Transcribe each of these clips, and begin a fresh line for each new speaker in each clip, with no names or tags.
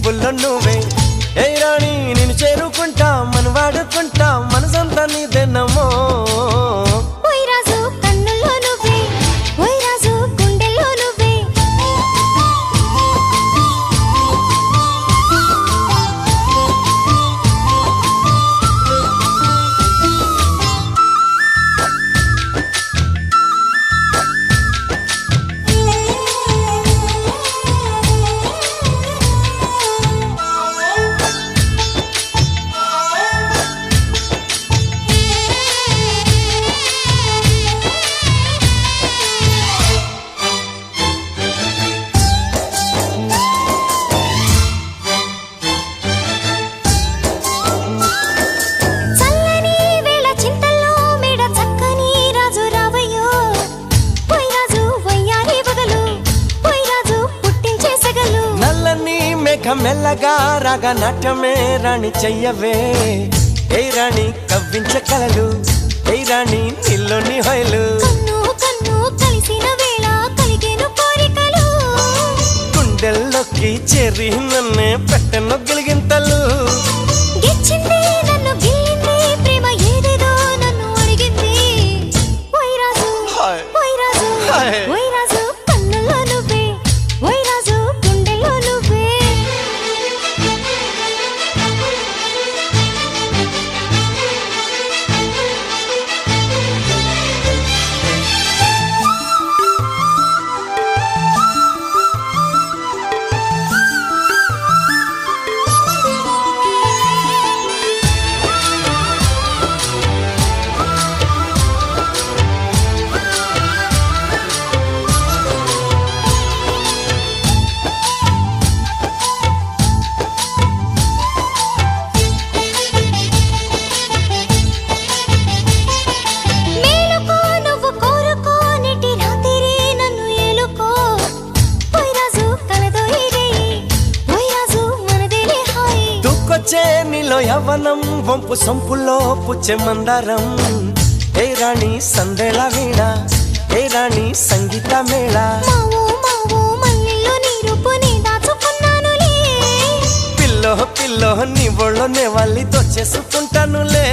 పువ్వుల్లో నువ్వే ఏ రాణి నిన్ను చేరుకుంటా మన వాడుకుంటా మనసంతా నీదేనమ్మో మెల్లగా రాగా నాట్యమే రాణి చెయ్యవే ఏ రాణి కవ్వించ కలలు ఏ రాణి నీలోని హొయలు గుండెల్లోకి చేరి నన్నే పెట్టెను గిలిగింతలు నీలో యవ్వనం వంపు సొంపుల్లో పుచ్చే మందారం ఏ రాణి సందేళ వీణ ఏ రాణి సంగీత మేళ పిల్లో పిల్లో నీ ఒళ్ళోనే వాళ్ళి దొచ్చేసుకుంటానులే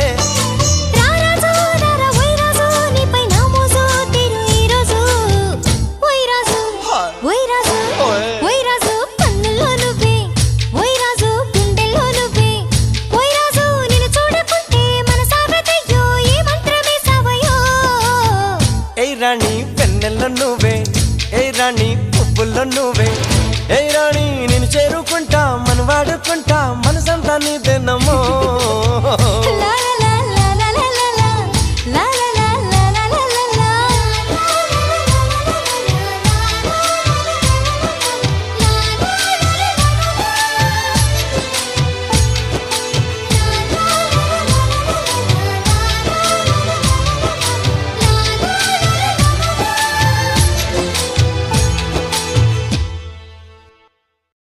రాణి పెన్నెల్లో నువ్వే ఏ రాణి పువ్వుల్లో నువ్వే ఏ రాణి నిన్ను చేరుకుంటా మన వాడుకుంటా మనసంతా నీదేనమ్మో